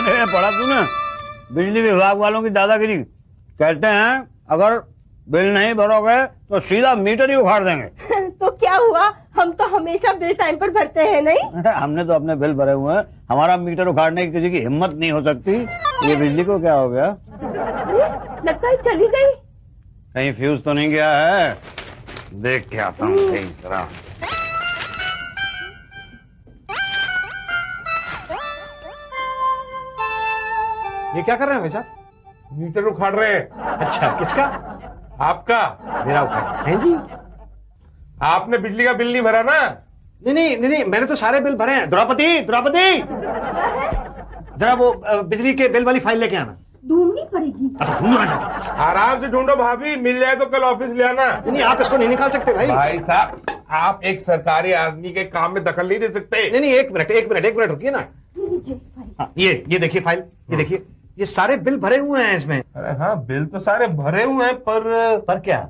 अरे पढ़ा तूने बिजली विभाग वालों की दादागिरी। कहते हैं अगर बिल नहीं भरोगे तो सीधा मीटर ही उखाड़ देंगे। तो क्या हुआ, हम तो हमेशा बिल टाइम पर भरते हैं नहीं? अरे हमने तो अपने बिल भरे हुए हैं, हमारा मीटर उखाड़ने की किसी की हिम्मत नहीं हो सकती। ये बिजली को क्या हो गया? लगता है चली गई। कहीं फ्यूज तो नहीं गया है? देख के आता हूँ कहीं तरह। ये क्या कर रहे हैं भाई साहब? मीटर उखाड़ रहे हैं। अच्छा, किसका? आपका। मेरा उखाड़ है जी। आपने बिजली का बिल नहीं भरा ना? नहीं, मैंने तो सारे बिल भरे हैं। द्रौपदी जरा वो बिजली के बिल वाली फाइल लेके आना। ढूंढनी पड़ेगी। ढूंढो ना जाके। आराम से ढूंढो भाभी, मिल जाए तो कल ऑफिस ले आना। नहीं, आप इसको नहीं निकाल सकते भाई। भाई साहब, आप एक सरकारी आदमी के काम में दखल नहीं दे सकते। नहीं, एक मिनट रुकिए ना। हाँ, ये देखिए फाइल, ये देखिए, ये सारे बिल भरे हुए हैं इसमें। अरे हाँ, बिल तो सारे भरे हुए हैं, पर क्या?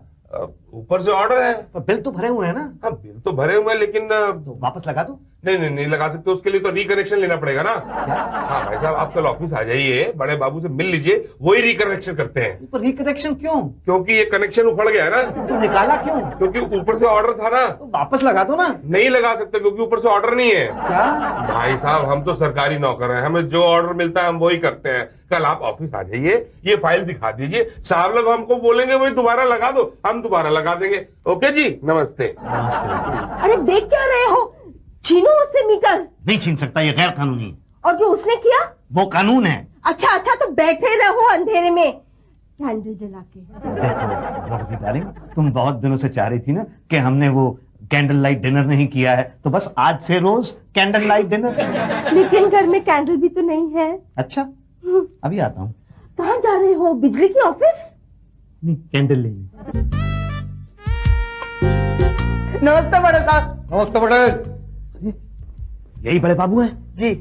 ऊपर से ऑर्डर है। पर बिल तो भरे हुए हैं ना? हाँ, बिल तो भरे हुए हैं, लेकिन तो वापस लगा दो। नहीं लगा सकते। उसके लिए तो रिकनेक्शन लेना पड़ेगा ना। हाँ भाई साहब, आप कल ऑफिस आ जाइए, बड़े बाबू से मिल लीजिए, वही रिकनेक्शन करते हैं। पर रिकनेक्शन क्यों? क्योंकि ये कनेक्शन उखड़ गया है ना। तो निकाला क्यों? क्योंकि ऊपर से ऑर्डर था ना। तो वापस लगा दो ना। नहीं लगा सकते क्योंकि ऊपर से ऑर्डर नहीं है। क्या? भाई साहब, हम तो सरकारी नौकर हैं, हमें जो ऑर्डर मिलता है हम वही करते हैं। कल आप ऑफिस आ जाइए, ये फाइल दिखा दीजिए, साहब लोग हमको बोलेंगे वही दोबारा लगा दो, हम दोबारा लगा देंगे। ओके जी, नमस्ते। अरे देख क्या रहे हो, छीनो उससे मीटर। नहीं छीन सकता, ये गैर कानूनी। और जो उसने किया वो कानून है। अच्छा तो बैठे रहो अंधेरे में कैंडल जला के। देखो द्रौपदी डार्लिंग, तुम बहुत दिनों से चाह रही थी ना कि हमने वो कैंडल लाइट डिनर नहीं किया है, तो बस आज से रोज कैंडल लाइट डिनर। लेकिन घर में कैंडल भी तो नहीं है। अच्छा, अभी आता हूँ। कहाँ जा रहे हो? बिजली की ऑफिस? नहीं, कैंडल लेने। नमस्ते बड़े साहब। नमस्ते पटेल यही बड़े बाबू हैं जी।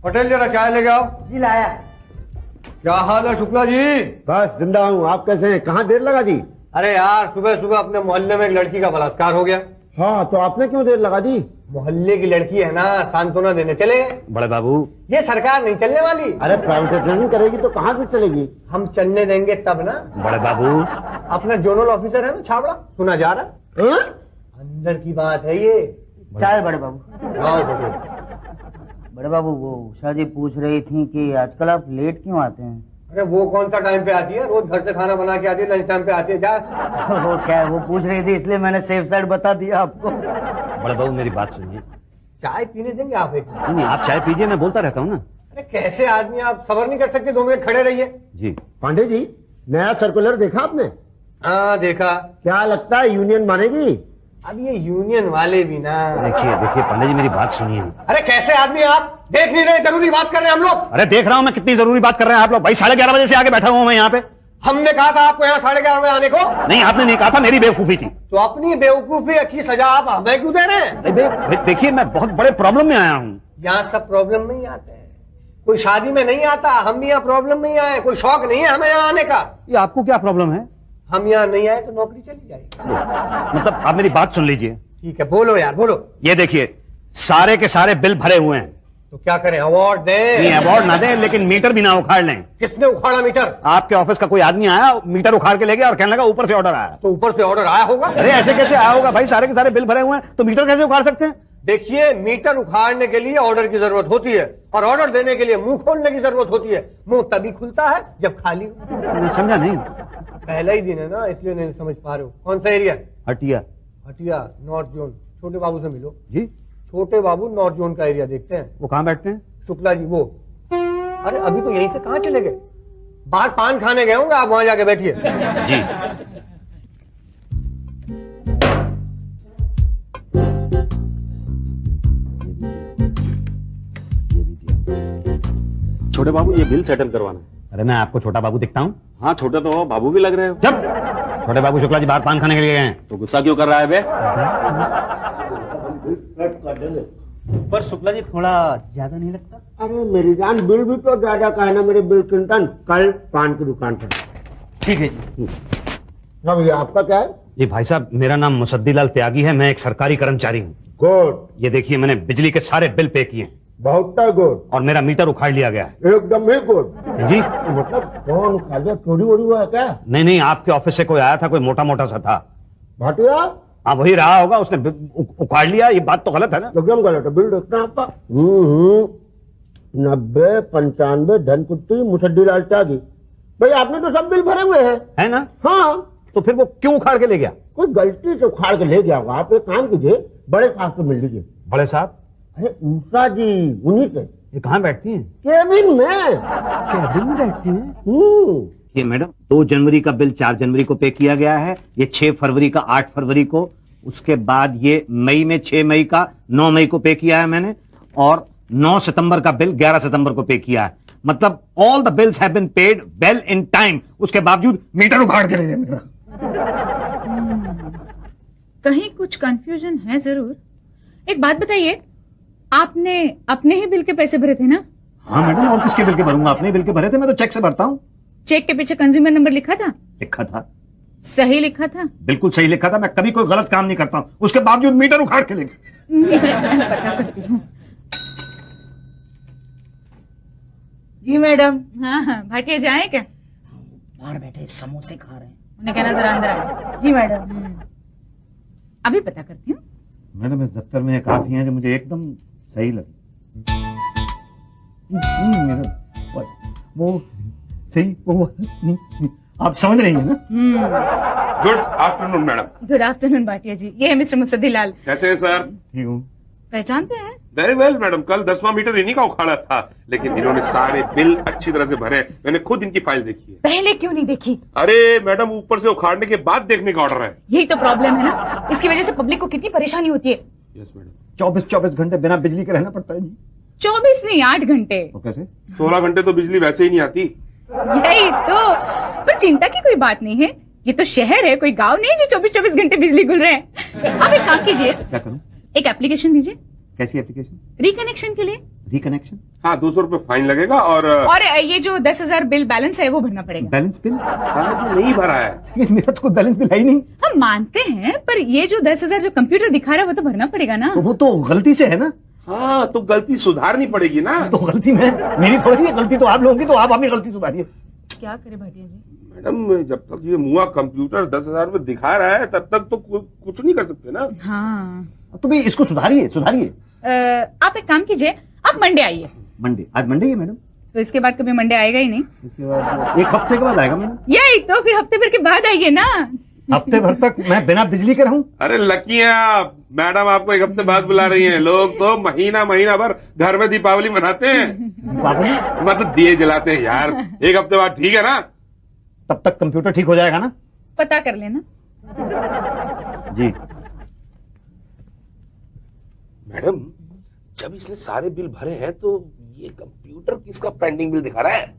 पटेल जरा चाय लेके आओ। जी लाया। क्या हाल है शुक्ला जी? बस जिंदा हूँ। आप कैसे हैं? कहाँ देर लगा दी? अरे यार, सुबह सुबह अपने मोहल्ले में एक लड़की का बलात्कार हो गया। हाँ, तो आपने क्यों देर लगा दी? मोहल्ले की लड़की है ना, सांत्वना देने चले गए। बड़े बाबू। ये सरकार नहीं चलने वाली। अरे प्राइवेटाइजेशन करेगी तो कहाँ से चलेगी? हम चलने देंगे तब ना। बड़े बाबू। अपना जोनल ऑफिसर है ना छाबड़ा, सुना जा रहा है। अंदर की बात है ये। चाय बड़े बाबू। हाँ पटेल। बड़े बाबू, वो उषा जी पूछ रही थी कि आजकल आप लेट क्यों आते हैं? अरे वो कौन सा टाइम पे आती है? रोज घर से खाना बना के आती है, लंच टाइम पे आती है। जा। वो क्या है, वो पूछ रही थी इसलिए मैंने सेफ साइड बता दिया आपको। बड़े बाबू मेरी बात सुनिए। चाय पीने देंगे आप एक? नहीं, आप चाय पीजिए, मैं बोलता रहता हूँ ना। अरे कैसे आदमी, आप सबर नहीं कर सकते? 2 मिनट खड़े रहिए। जी। पांडे जी, नया सर्कुलर देखा आपने? हाँ देखा। क्या लगता है यूनियन मानेगी? अब ये यूनियन वाले भी ना। देखिए पांडे जी, मेरी बात सुनिए। अरे कैसे आदमी आप देख नहीं रहे? जरूरी बात कर रहे हैं हम लोग। अरे देख रहा हूँ मैं, कितनी जरूरी बात कर रहे हैं आप लोग। भाई 11:30 बजे से आगे बैठा हुआ हूँ मैं यहाँ पे। हमने कहा था आपको यहाँ 11:30 बजे आने को? नहीं, आपने नहीं कहा था, मेरी बेवकूफी थी। तो अपनी बेवकूफी की सजा आप हमें क्यों दे रहे हैं? भाई देखिए, मैं बहुत बड़े प्रॉब्लम में आया हूँ। यहाँ सब प्रॉब्लम में ही आते हैं। कोई शादी में नहीं आता, हम भी यहाँ प्रॉब्लम में ही आए। कोई शौक नहीं है हमें यहाँ आने का। ये आपको क्या प्रॉब्लम है? हम यहाँ नहीं आए तो नौकरी चली जाएगी। मतलब आप मेरी बात सुन लीजिए। ठीक है, बोलो यार बोलो। ये देखिए, सारे के सारे बिल भरे हुए हैं। तो क्या करें, अवार्ड दें? नहीं, अवार्ड ना दें, लेकिन मीटर भी ना उखाड़ लें। किसने उखाड़ा मीटर? आपके ऑफिस का कोई आदमी आया, मीटर उखाड़ के ले गया और कहने लगा ऊपर से ऑर्डर आया। तो ऊपर से ऑर्डर आया होगा। अरे ऐसे कैसे आया होगा भाई? सारे के सारे बिल भरे हुए हैं तो मीटर कैसे उखाड़ सकते हैं? देखिए, मीटर उखाड़ने के लिए ऑर्डर की जरूरत होती है और ऑर्डर देने के लिए मुंह खोलने की जरूरत होती है। मुंह तभी खुलता है जब खाली हो। मैं समझा नहीं। पहला ही दिन है ना, इसलिए नहीं समझ पा रहे हो। कौन सा area? Hatia. Hatia, north zone. छोटे बाबू से मिलो जी। छोटे बाबू नॉर्थ जोन का एरिया देखते हैं। वो कहाँ बैठते हैं? शुक्ला जी वो। अरे अभी तो यहीं से कहाँ चले गए? बाहर पान खाने गए होंगे, आप वहां जाके बैठिए। जी। छोटे बाबू, ये बिल सेटल करवाना है। अरे मैं आपको छोटा बाबू दिखता हूँ? हाँ, छोटे तो हो, बाबू भी लग रहे हो। जब छोटे बाबू शुक्ला जी बाहर पान खाने के लिए गए हैं। तो गुस्सा क्यों कर रहा है बे? पर शुक्ला जी थोड़ा ज्यादा नहीं लगता? अरे मेरी जान, बिल भी तो ज्यादा का है ना मेरे बिल क्लिंटन। कल पान की दुकान पर। ठीक है जी। अब ये आपका क्या है? जी भाई साहब, मेरा नाम मुसद्दीलाल त्यागी है, मैं एक सरकारी कर्मचारी हूँ। गुड। ये देखिए, मैंने बिजली के सारे बिल पे किए हैं। बहुत गुड। और मेरा मीटर उखाड़ लिया गया है। एकदम ही गुड। जी मतलब कौन खा गया, चोरी वोरी हुआ है क्या? नहीं, आपके ऑफिस से कोई आया था, कोई मोटा मोटा सा था। भाटिया हाँ वही रहा होगा, उसने उखाड़ लिया। ये बात तो गलत है ना? एकदम गलत है। बिल देखना आपका। 90, 95 धनकुट्टी मुसद्दी लाल त्यागी। भाई आपने तो सब बिल भरे हुए हैं, है ना? हाँ। तो फिर वो क्यों उखाड़ के ले गया? कोई गलती से उखाड़ के ले गया होगा। आप एक काम कीजिए, बड़े साहब से मिल लीजिए। बड़े साहब? अरे उषा जी, उन्हीं से। ये कहाँ बैठती हैं? केबिन में। केबिन में बैठती हैं? ये मैडम 2 जनवरी का बिल 4 जनवरी को पे किया गया है, ये 6 फरवरी का 8 फरवरी को, उसके बाद ये मई में 6 मई का 9 मई को पे किया है मैंने, और 9 सितंबर का बिल 11 सितंबर को पे किया है। मतलब all the bills have been paid well in time. उसके बावजूद मीटर उखाड़ के ले गए मेरा। कहीं कुछ कंफ्यूजन है जरूर। एक बात बताइए, आपने अपने ही बिल के पैसे भरे थे ना? हाँ मैडम, और किसके बिल के भरूंगा? अपने बिल के भरे थे, मैं तो चेक से भरता हूँ। चेक के पीछे कंज्यूमर नंबर लिखा था? लिखा था। सही लिखा था? बिल्कुल सही लिखा था। मैं कभी कोई गलत काम नहीं करता हूँ, उसके बावजूद मीटर उखाड़ के ले गए। पता करती हूँ। जी मैडम। हाँ, भाटिया जाए क्या? बाहर बैठे समोसे खा रहे हैं। उन्हें कहना जरा अंदर आए। जी मैडम। अभी पता करती हूँ। मैडम इस दफ्तर में एक आप ही हैं जो मुझे एकदम सही लगे। वो सही वो आप समझ रही हैं ना? Good afternoon madam. Good afternoon Bhatia ji, ये है मिस्टर मुसद्दी लाल। कैसे हैं सर? ठीक हूँ। पहचानते हैं? वेरी वेल मैडम, कल 10वां मीटर इन्हीं का उखाड़ा था, लेकिन इन्होंने सारे बिल अच्छी तरह से भरे। मैंने खुद इनकी फाइल देखी है। पहले क्यों नहीं देखी? अरे मैडम, ऊपर से उखाड़ने के बाद देखने का ऑर्डर है। यही तो प्रॉब्लम है ना, इसकी वजह से पब्लिक को कितनी परेशानी होती है। Yes madam. 24 घंटे बिना बिजली के रहना पड़ता है जी। 24 नहीं, 8 घंटे। तो कैसे? 16 घंटे तो बिजली वैसे ही नहीं आती। यही तो। पर चिंता की कोई बात नहीं है, ये तो शहर है, कोई गांव नहीं जो 24 घंटे बिजली गुल रहे हैं। आप एक काम कीजिए, क्या करूं? एक एप्लीकेशन दीजिए। कैसी एप्लीकेशन? रिकनेक्शन के लिए। रिकनेक्शन? हाँ, 200 रुपए फाइन लगेगा और ये जो 10,000 बिल बैलेंस है वो भरना पड़ेगा। Balance bill? हाँ, जो नहीं भरा है। मेरा तो कोई बैलेंस बिल है ही नहीं। हम मानते हैं, पर ये जो 10,000 जो कंप्यूटर दिखा रहा है वो तो भरना पड़ेगा ना। तो वो तो गलती से है ना? हाँ, तो गलती सुधारनी पड़ेगी ना। तो गलती मेरी थोड़ी है, गलती तो आप लोगों की, तो आप अपनी गलती सुधारिए। क्या करे भाटिया जी? मैडम, जब तक ये मुआ कंप्यूटर 10,000 में दिखा रहा है तब तक तो कुछ नहीं कर सकते ना। हाँ, तो भाई इसको सुधारिए। आप एक काम कीजिए, आप मंडे आइए। मंडे? आज मंडे है मैडम? तो इसके बाद कभी मंडे आएगा ही नहीं। इसके बाद 1 हफ्ते के बाद आएगा मैडम। यही तो, फिर हफ्ते भर के बाद आइए ना। हफ्ते भर तक मैं बिना बिजली के रहूं? अरे लकी हैं आप, मैडम आपको 1 हफ्ते बाद बुला रही हैं। लोग तो महीना भर घर में दीपावली मनाते हैं। दीपावली? मतलब दिए जलाते हैं यार। 1 हफ्ते बाद ठीक है ना? तब तक कंप्यूटर ठीक हो जाएगा ना? पता कर लेना। जी मैडम, जब इसने सारे बिल भरे हैं तो ये कंप्यूटर किसका पेंडिंग बिल दिखा रहा है?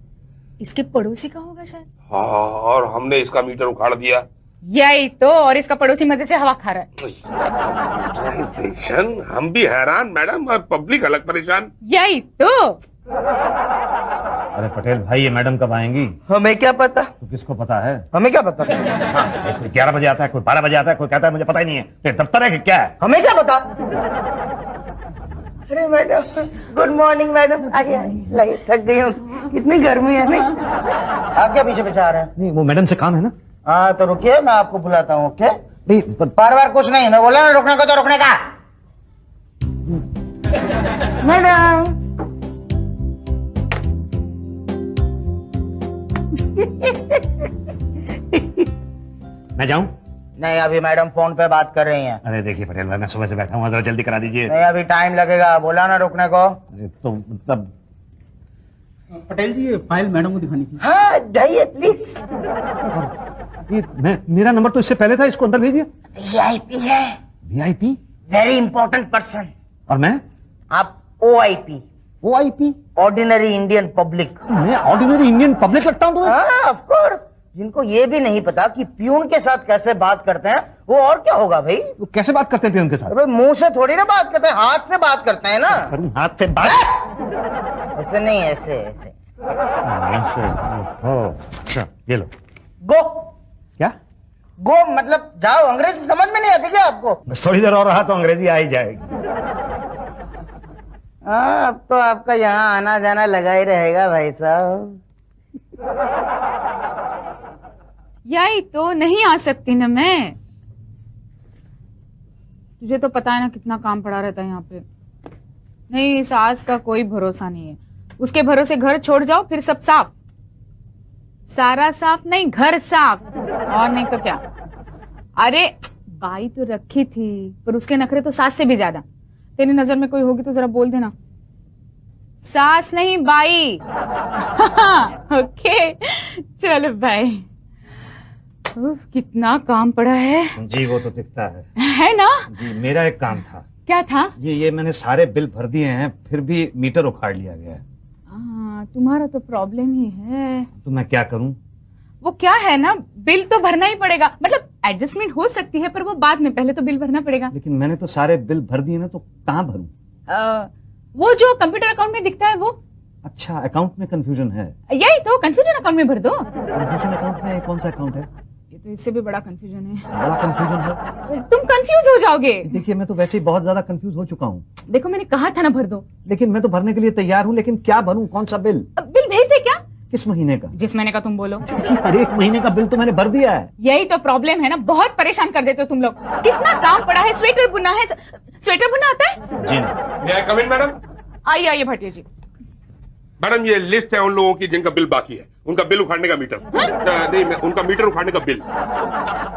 इसके पड़ोसी का होगा शायद। हाँ, और हमने इसका मीटर उखाड़ दिया। यही तो, और इसका पड़ोसी मजे से हवा खा रहा है। कंप्यूटराइजेशन, हम भी हैरान मैडम, और पब्लिक अलग परेशान। यही तो। अरे पटेल भाई, ये मैडम कब आएंगी? हमें क्या पता? तो किसको पता है? हमें क्या पता? हाँ, कोई 11 बजे आता है, कोई 12 बजे आता है, कोई कहता है मुझे पता ही नहीं है। तो दफ्तर है कि क्या है? हमें क्या पता? अरे मैडम, गुड मॉर्निंग मैडम। आइए लाइए, थक गई हूँ, कितनी गर्मी है नहीं? आप क्या पीछे आ रहे हैं? नहीं, वो मैडम से काम है ना। हाँ तो रुकिए, मैं आपको बुलाता हूँ। ओके? नहीं, बार कुछ नहीं, मैं बोला ना रुकने को तो रुकने का। मैडम मैं जाऊं? नहीं, अभी मैडम फोन पे बात कर रही हैं। अरे देखिए पटेल भाई, मैं सुबह से बैठा हूँ, जरा जल्दी करा दीजिए। नहीं, अभी टाइम लगेगा, बोला ना रुकने को। अरे तो मतलब पटेल जी, ये फाइल मैडम को दिखानी थी। हाँ जाइए प्लीज। ये मेरा नंबर तो इससे पहले था, इसको अंदर भेजिए। VIP है। VIP? Very important person. और मैं? आप OIP। OIP? Ordinary Indian public. मैं ऑर्डिनरी इंडियन पब्लिक लगता हूँ तुम्हें? हाँ ऑफ कोर्स। जिनको ये भी नहीं पता कि प्यून के साथ कैसे बात करते हैं, वो और क्या होगा भाई? वो कैसे बात करते हैं प्यून के साथ? अरे मुंह से थोड़ी ना बात करते हैं, हाथ से बात करते हैं ना। हाथ से बात? ऐसे नहीं, ऐसे ऐसे। अच्छा, ये लो। गो। क्या? गो मतलब जाओ। अंग्रेजी समझ में नहीं आती क्या आपको? बस थोड़ी देर और रहा तो अंग्रेजी आ ही जाएगी। हाँ, अब तो आपका यहाँ आना जाना लगा ही रहेगा भाई साहब। यही तो नहीं आ सकती ना मैं। तुझे तो पता है ना कितना काम पड़ा रहता है यहाँ पे। नहीं, सास का कोई भरोसा नहीं है। उसके भरोसे घर छोड़ जाओ फिर सब साफ। सारा साफ नहीं, घर साफ। और नहीं तो क्या। अरे बाई तो रखी थी, पर उसके नखरे तो सास से भी ज्यादा। तेरी नजर में कोई होगी तो जरा बोल देना। सास नहीं, बाई। ओके चलो बाय। उफ, कितना काम पड़ा है। जी वो तो दिखता है ना। जी मेरा एक काम था। क्या था? ये मैंने सारे बिल भर दिए हैं, फिर भी मीटर उखाड़ लिया गया है। तुम्हारा तो प्रॉब्लम ही है। तो मैं क्या करूं? वो क्या है ना, बिल तो भरना ही पड़ेगा। मतलब एडजस्टमेंट हो सकती है पर वो बाद में, पहले तो बिल भरना पड़ेगा। लेकिन मैंने तो सारे बिल भर दिए ना, तो कहाँ भरूं? वो जो कंप्यूटर अकाउंट में दिखता है वो। अच्छा, अकाउंट में कंफ्यूजन है। यही तो, कंफ्यूजन अकाउंट में भर दो। कंफ्यूजन अकाउंट में कौन सा अकाउंट है? ये तो इससे भी बड़ा कंफ्यूजन है। बड़ा कंफ्यूजन है? तुम कंफ्यूज हो जाओगे। देखिए मैं तो वैसे ही बहुत ज्यादा कंफ्यूज हो चुका हूँ। देखो मैंने कहा था ना भर दो। लेकिन मैं तो भरने के लिए तैयार हूँ, लेकिन क्या भरूं? कौन सा बिल? बिल भेज दे क्या? किस महीने का? जिस महीने का तुम बोलो। अरे एक महीने का बिल तो मैंने भर दिया है। यही तो प्रॉब्लम है ना, बहुत परेशान कर देते हो तुम लोग। कितना काम पड़ा है, स्वेटर बुनना है। स्वेटर बुनना आता है? जी नहीं। कम इन मैडम। आइए आइए भाटिया जी। मैडम ये लिस्ट है उन लोगों की जिनका बिल बाकी है। उनका बिल उखाड़ने का मीटर। नहीं, उनका मीटर उखाड़ने का बिल।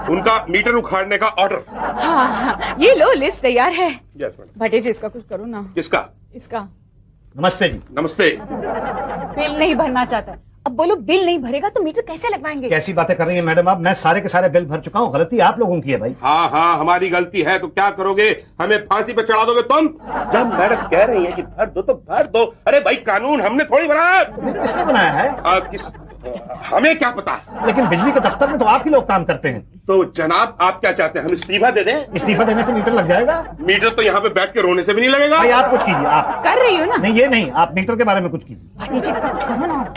उनका मीटर उखाड़ने का ऑर्डर। हाँ, ये लो लिस्ट तैयार है। Yes madam. भाटिया जी इसका कुछ करो ना। किसका? इसका। नमस्ते जी। नमस्ते। बिल नहीं भरना चाहता। अब बोलो बिल नहीं भरेगा तो मीटर कैसे लगवाएंगे? कैसी बातें कर रही है मैडम आप? मैं सारे के सारे बिल भर चुका हूँ। गलती आप लोगों की है भाई। हाँ हाँ, हमारी गलती है तो क्या करोगे? हमें फांसी पे चढ़ा दोगे तुम? जब मैडम कह रही है कि भर दो तो भर दो। अरे भाई कानून हमने थोड़ी बनाया। तो किसने बनाया है? हमें क्या पता। लेकिन बिजली के दफ्तर में तो आप ही लोग काम करते हैं। तो जनाब आप क्या चाहते हैं, हम इस्तीफा दे दें? इस्तीफा देने से मीटर लग जाएगा? मीटर तो यहाँ पे बैठ के रोने से भी नहीं लगेगा। भाई आप कुछ कीजिए। आप कर रही हो ना? नहीं, ये नहीं, आप मीटर के बारे में कुछ कीजिए। भाटिया जी इसका कुछ करो ना।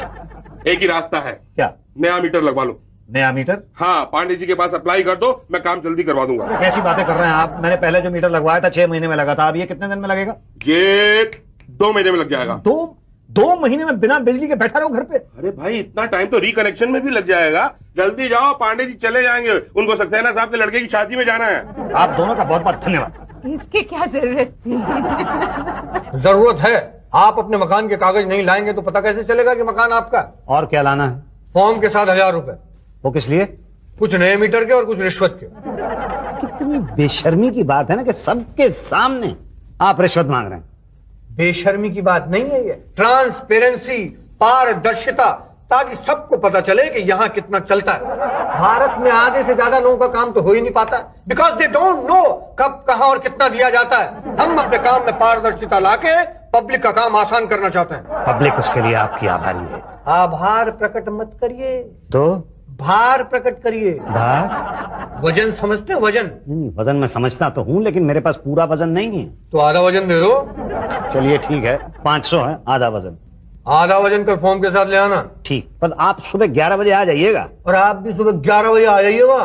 एक ही रास्ता है। क्या? नया मीटर लगवा लो। नया मीटर? हाँ, पांडे जी के पास अप्लाई कर दो, मैं काम जल्दी करवा दूंगा। कैसी बातें कर रहे हैं आप? मैंने पहले जो मीटर लगवाया था 6 महीने में लगा था। अब ये कितने दिन में लगेगा? ये 2 महीने में लग जाएगा। 2 महीने में बिना बिजली के बैठा रहो घर पे? अरे भाई इतना टाइम तो रिकनेक्शन में भी लग जाएगा। जल्दी जाओ, पांडे जी चले जाएंगे। उनको सक्सेना साहब के लड़के की शादी में जाना है। आप दोनों का बहुत बहुत धन्यवाद। इसकी क्या जरूरत थी? जरूरत है। आप अपने मकान के कागज नहीं लाएंगे तो पता कैसे चलेगा कि मकान आपका? और क्या लाना है? फॉर्म के साथ 1000 रुपए। वो किस लिए? कुछ नए मीटर के और कुछ रिश्वत के। कितनी बेशर्मी की बात है ना कि सबके सामने आप रिश्वत मांग रहे हैं। बेशर्मी की बात नहीं है ये। ट्रांसपेरेंसी, पारदर्शिता, ताकि सबको पता चले कि यहाँ कितना चलता है। भारत में आधे से ज्यादा लोगों का काम तो हो ही नहीं पाता, बिकॉज दे डोंट नो कब, कहां और कितना दिया जाता है। हम अपने काम में पारदर्शिता लाके पब्लिक का काम आसान करना चाहते हैं। पब्लिक उसके लिए आपकी आभारी है। आभार प्रकट मत करिए, तो भार प्रकट करिए। भार? वजन समझते हैं? वजन? नहीं, वजन मैं समझता तो हूँ, लेकिन मेरे पास पूरा वजन नहीं है। तो आधा वजन दे दो। चलिए ठीक है, 500 है आधा वजन। आधा वजन का फॉर्म के साथ ले आना। ठीक, पर आप सुबह 11 बजे आ जाइएगा। और आप भी सुबह 11 बजे आ जाइएगा।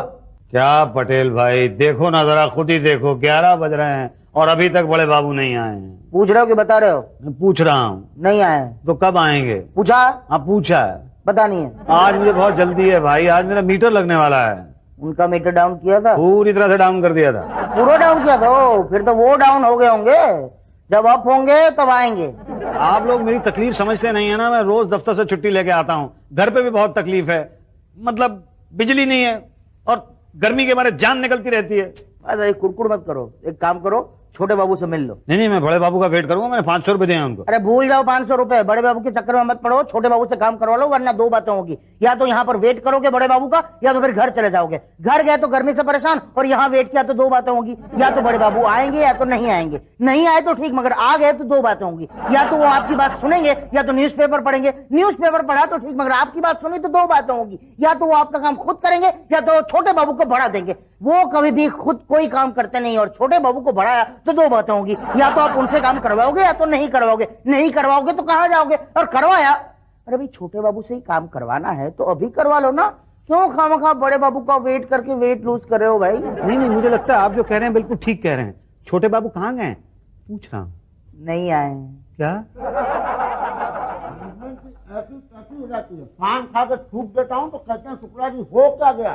क्या पटेल भाई, देखो ना जरा, खुद ही देखो, 11 बज रहे हैं और अभी तक बड़े बाबू नहीं आए हैं। पूछ रहे हो कि बता रहे हो? मैं पूछ रहा हूँ। नहीं आए तो कब आएंगे? पूछा? हाँ पूछा है। पता नहीं है। आज मुझे बहुत जल्दी है भाई, आज मेरा मीटर लगने वाला है। उनका मीटर डाउन किया था? पूरी तरह से डाउन कर दिया था। पूरा डाउन किया था? फिर तो वो डाउन हो गए होंगे। जब अप होंगे तब आएंगे। आप लोग मेरी तकलीफ समझते नहीं है ना। मैं रोज दफ्तर से छुट्टी लेके आता हूँ, घर पे भी बहुत तकलीफ है। मतलब बिजली नहीं है और गर्मी के मारे जान निकलती रहती है। अरे कुड़कुड़ मत करो, एक काम करो, छोटे बाबू से मिल लो। नहीं, मैं बड़े बाबू का वेट करूंगा। मैंने 500 रुपए दिए हैं उनको। अरे भूल जाओ 500 रुपए, बड़े बाबू के चक्कर में मत पड़ो, छोटे बाबू से काम करवा लो, वरना 2 बातें होगी। या तो यहाँ पर वेट करोगे बड़े बाबू का, या तो फिर घर चले जाओगे। घर गए तो गर्मी से परेशान, और यहाँ वेट किया तो 2 बातें होगी। या तो बड़े बाबू आएंगे या तो नहीं आएंगे। नहीं आए तो ठीक, मगर आ गए तो 2 बातें होंगी। या तो वो आपकी बात सुनेंगे या तो न्यूज़पेपर पढ़ेंगे। न्यूज़पेपर पढ़ा तो ठीक, मगर आपकी बात सुनी तो 2 बातें होंगी। या तो वो आपका काम खुद करेंगे या तो छोटे बाबू को बढ़ा देंगे। वो कभी भी खुद कोई काम करते नहीं, और छोटे बाबू को बढ़ाया तो 2 बातें होंगी। या तो आप उनसे काम करवाओगे या तो नहीं करवाओगे। नहीं करवाओगे तो कहां जाओगे? और करवाया, अरे भाई छोटे बाबू से ही काम करवाना है तो अभी करवा लो ना। क्यों खामखा बड़े बाबू का वेट करके वेट लूज कर रहे हो भाई? नहीं, मुझे लगता है आप जो कह रहे हैं बिल्कुल ठीक कह रहे हैं। छोटे बाबू कहाँ गए? पूछ रहा हूँ। नहीं आए हैं। क्या? ऐसी हो जाती है, पान खा के थूक देता हूँ तो कहते हैं शुक्ला जी हो क्या गया।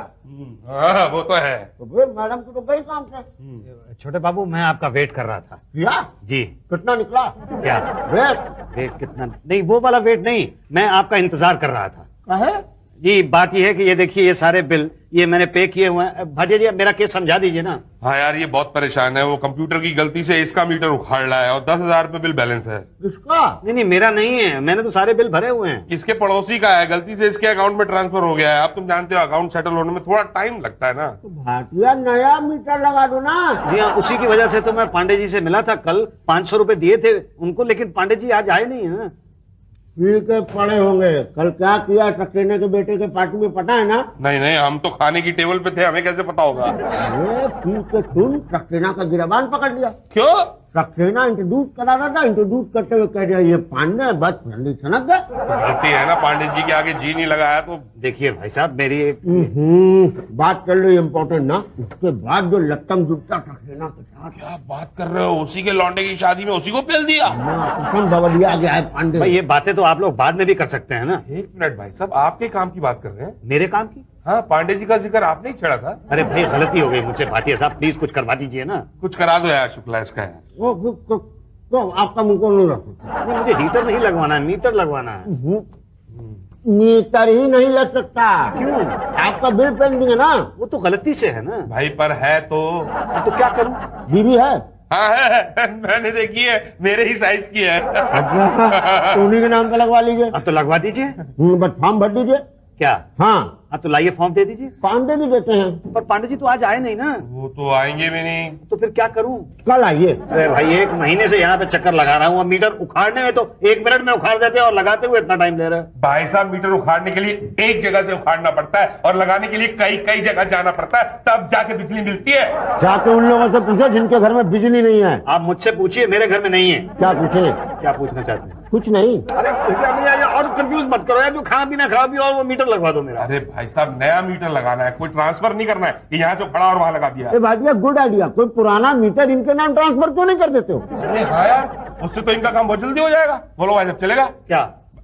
हाँ वो तो है। तो फिर मैडम की तो गई काम से। छोटे बाबू मैं आपका वेट कर रहा था। किया? जी। कितना निकला? क्या वेट? वेट कितना? नहीं वो वाला वेट नहीं, मैं आपका इंतजार कर रहा था। कहे? जी बात यह है कि ये देखिए ये सारे बिल ये मैंने पे किए हुए हैं। भाटिया जी अब मेरा केस समझा दीजिए ना। हाँ यार ये बहुत परेशान है, वो कंप्यूटर की गलती से इसका मीटर उखाड़ रहा है और 10,000 रुपए बिल बैलेंस है। किसका? नहीं मेरा नहीं है, मैंने तो सारे बिल भरे हुए हैं। इसके पड़ोसी का है, गलती से इसके अकाउंट में ट्रांसफर हो गया है। अब तुम जानते हो अकाउंट सेटल होने में थोड़ा टाइम लगता है ना। तो भाटिया नया मीटर लगा दो ना। जी हाँ, उसी की वजह से तो मैं पांडे जी से मिला था कल, 500 रुपए दिए थे उनको, लेकिन पांडे जी आज आए नहीं है ना। पी के पड़े होंगे। कल क्या किया सक्सेना के बेटे के पार्टी में पता है ना? नहीं नहीं हम तो खाने की टेबल पे थे, हमें कैसे पता होगा। अरे पी के तुम सक्सेना का गिरबान पकड़ लिया। क्यों? सक्सेना इंट्रोड्यूस करा रहा था, इंट्रोड्यूस करते हुए कह दिया ये पांडे, बस ठंडी छनक गए। गलती है ना, पांडे जी के आगे जी नहीं लगाया तो। देखिए भाई साहब मेरी बात कर लो इम्पोर्टेंट ना। उसके बाद जो लट्टम जुटता सक्सेना के साथ। क्या बात कर रहे हो? उसी के लौंडे की शादी में उसी को पेल दिया? बवलिया गया है पांडे। भाई ये बातें तो आप लोग बाद में भी कर सकते हैं ना। एक मिनट भाई साहब, आपके काम की बात कर रहे हैं? मेरे काम की? हाँ पांडे जी का जिक्र आपने ही छेड़ा था। अरे भाई गलती हो गई मुझसे, भाटिया साहब प्लीज कुछ करवा दीजिए ना। कुछ करा दो यार शुक्ला इसका यार। तो आपका मुंह को नहीं रख सकता। नहीं मुझे हीटर नहीं लगवाना है, मीटर लगवाना है। मीटर ही नहीं लग सकता। क्यों? आपका बिल पेंडिंग है ना। वो तो गलती से है ना। भाई पर है तो क्या करूं? बीवी है? हाँ है, मैंने देखी है, मेरे ही साइज की है। अच्छा तो उन्हीं के नाम पे लगवा लीजिए। अब तो लगवा दीजिए। बस फॉर्म भर दीजिए। क्या? हाँ अब तो लाइए फॉर्म दे दीजिए। पांडे भी देते हैं। पर पांडे जी तो आज आए नहीं ना। वो तो आएंगे भी नहीं। तो फिर क्या करूं? कल आइए। अरे भाई 1 महीने से यहाँ पे चक्कर लगा रहा हूँ, अब मीटर उखाड़ने में तो 1 मिनट में उखाड़ देते हैं और लगाते हुए इतना टाइम ले रहे हैं। भाई साहब मीटर उखाड़ने के लिए एक जगह से उखाड़ना पड़ता है और लगाने के लिए कई कई जगह जाना पड़ता है, तब जाके बिजली मिलती है। जाके उन लोगों से पूछो जिनके घर में बिजली नहीं है। आप मुझसे पूछिए, मेरे घर में नहीं है। क्या पूछे? क्या पूछना चाहते हैं? कुछ नहीं। अरे भैया और कंफ्यूज मत करो यार, जो खाना पीना खा भी और वो मीटर लगवा दो मेरा। अरे भाई साहब नया मीटर लगाना है, कोई ट्रांसफर नहीं करना है कि यहाँ से खड़ा और वहां लगा दिया। Bhatia good idea. कोई पुराना मीटर इनके नाम ट्रांसफर क्यों नहीं कर देते हो? अरे हाँ यार, उससे तो इनका काम बहुत जल्दी हो जाएगा। बोलो भाई जब चलेगा क्या?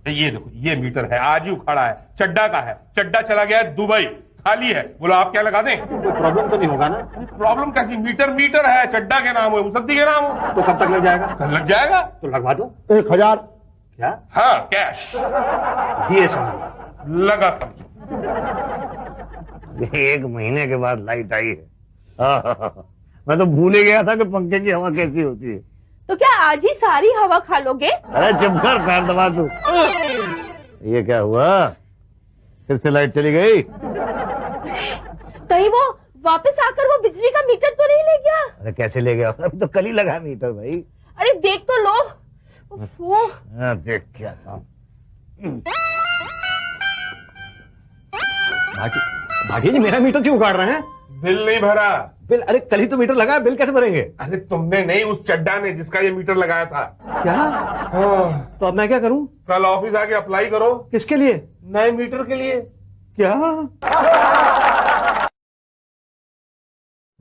ये देखो ये मीटर है, आज ही उखाड़ा है, चड्डा का है, चड्डा चला गया है दुबई, खाली है। बोलो आप क्या लगा दें? कोई प्रॉब्लम तो नहीं होगा ना? प्रॉब्लम कैसी? मीटर मीटर है, चड्डा के नाम हो, मुसद्दी के नाम हो। तो कब तक लग जाएगा? कल लग जाएगा। तो लगवा दो। 1000। क्या? हाँ कैश दिए समझ लगा समझ। 1 महीने के बाद लाइट आई है। मैं तो भूल ही गया था कि पंखे की हवा कैसी होती है। तो क्या आज ही सारी हवा खा लोगे? अरे चुप कर, पैर दबा तू। ये क्या हुआ? फिर से लाइट चली गई? कहीं वो वापस आकर वो बिजली का मीटर तो नहीं ले गया? अरे कैसे ले गया? अभी तो कल ही लगा मीटर भाई। अरे देख तो लो। देख क्या था। भाटिया जी मेरा मीटर क्यों उखाड़ रहे हैं? बिल नहीं भरा। बिल? अरे कल ही तो मीटर लगा, बिल कैसे भरेंगे? अरे तुमने नहीं, उस चड्डा ने जिसका ये मीटर लगाया था। क्या? तो अब मैं क्या करूं? कल ऑफिस आके अप्लाई करो। किसके लिए? नए मीटर के लिए। क्या?